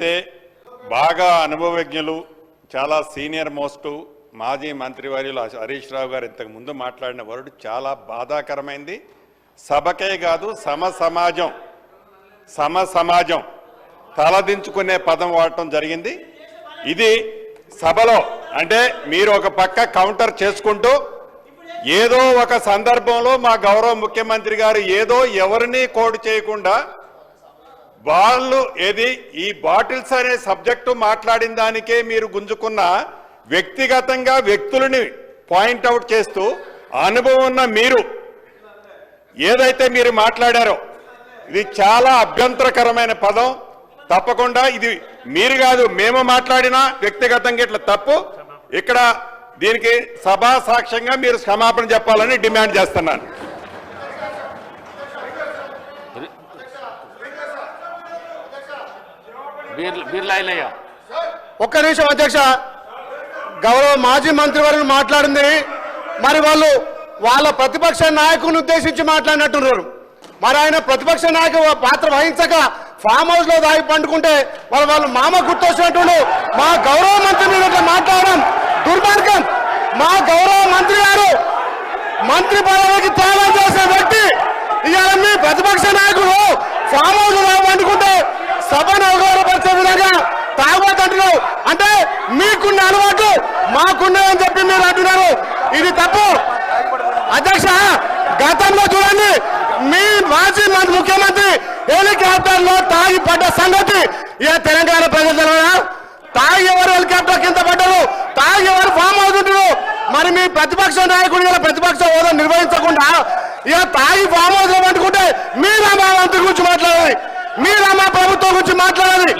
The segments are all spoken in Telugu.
ఏదైతే బాగా అనుభవజ్ఞులు చాలా సీనియర్ మోస్ట్ మాజీ మంత్రివర్యులు హరీష్ రావు గారు ఇంతకు ముందు మాట్లాడిన వర్డ్ చాలా బాధాకరమైంది. సభకే కాదు సమాజం తలదించుకునే పదం వాడటం జరిగింది. ఇది సభలో అంటే మీరు ఒక పక్క కౌంటర్ చేసుకుంటూ ఏదో ఒక సందర్భంలో మా గౌరవ ముఖ్యమంత్రి గారు ఏదో ఎవరిని కోడ్ చేయకుండా వాళ్ళు ఏది ఈ బాటిల్స్ అనే సబ్జెక్టు మాట్లాడిన దానికే మీరు గుంజుకున్న వ్యక్తిగతంగా వ్యక్తులని పాయింట్అవుట్ చేస్తూ అనుభవం ఉన్న మీరు ఏదైతే మీరు మాట్లాడారో ఇది చాలా అభ్యంతరకరమైన పదం. తప్పకుండా ఇది మీరు కాదు మేము మాట్లాడినా వ్యక్తిగతంగా ఇట్లా తప్పు. ఇక్కడ దీనికి సభా సాక్ష్యంగా మీరు క్షమాపణ చెప్పాలని డిమాండ్ చేస్తున్నాను. ఒక్క నిమిషం అధ్యక్ష, గౌరవ మాజీ మంత్రివర్యులు మాట్లాడింది మరి వాళ్ళ ప్రతిపక్ష నాయకుని ఉద్దేశించి మాట్లాడినట్టున్నారు. మరి ఆయన ప్రతిపక్ష నాయకు పాత్ర వహించక ఫామ్ హౌస్ లో దాగి పండుకుంటే వాళ్ళు మామ గుర్తొచ్చినట్టు మా గౌరవ మంత్రి మీద మాట్లాడడం దుర్మార్గం. మా గౌరవ మంత్రి గారు మంత్రి పదవికి త్యాగం చేసే వ్యక్తి ఇవాళ మీ ప్రతిపక్ష నాయకుడు ఫామ్ హౌస్ లో దాగి పండుకుంటే సభను అవగౌరవపరిచే విధంగా తాగబోతుంటున్నావు అంటే మీకున్న అలవాటు మాకున్నాయని చెప్పి మీరు అంటున్నారు. ఇది తప్పు అధ్యక్ష. గతంలో చూడండి మీ మాజీ ముఖ్యమంత్రి హెలికాప్టర్ లో తాగి పడ్డ సంగతి ఇక తెలంగాణ ప్రజలు తాగి ఎవరు హెలికాప్టర్ కింద పడ్డారు, తాగి ఎవరు ఫామ్ అవుతుంటారు. మరి మీ ప్రతిపక్ష నాయకుడు ఇలా ప్రతిపక్ష హోదా నిర్వహించకుండా ఇక తాగి ఫామ్ హౌస్ లో పట్టుకుంటే మీరా మా మంత్రి గురించి మాట్లాడాలి, మీరా మా ప్రభుత్వం గురించి మాట్లాడాలి.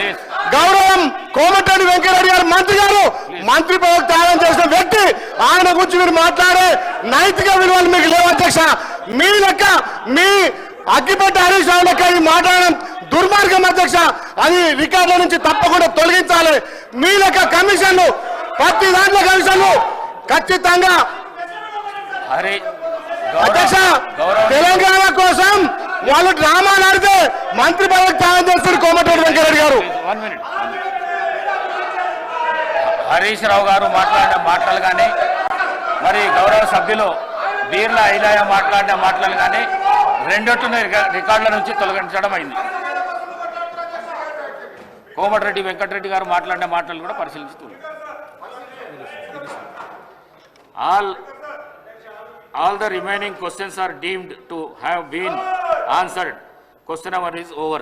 గౌరవం కోమటిరెడ్డి వెంకటరెడ్డి గారు మంత్రి గారు మంత్రి పదవి త్యాగం చేసిన వ్యక్తి, ఆయన గురించి మీరు మాట్లాడే నైతిక విలువలు మీకు లేవు అధ్యక్ష. మీ లెక్క మీ అగ్గిపెట్ట హరీష్ రావు లెక్క ఈ మాట్లాడడం దుర్మార్గం అధ్యక్ష. అది రికార్డుల నుంచి తప్పకుండా తొలగించాలి. మీ లెక్క కమిషన్లు ప్రతి దాంట్లో కమిషన్లు ఖచ్చితంగా అధ్యక్ష తెలంగాణ కోసం వాళ్ళు డ్రామా ఆడితే మంత్రి పదవికి త్యాగం చేస్తారు కోమటిరెడ్డి వెంకటరెడ్డి గారు. హరీష్ రావు గారు మాట్లాడిన మాటలు కానీ మరి గౌరవ సభ్యులు బీర్ల ఐలయ్య మాట్లాడిన మాటలు కానీ రెండొట్టున రికార్డుల నుంచి తొలగించడం అయింది. కోమటిరెడ్డి వెంకటరెడ్డి గారు మాట్లాడిన మాటలు కూడా పరిశీలిస్తూ all the remaining questions are deemed to have been answered. Question hour is over.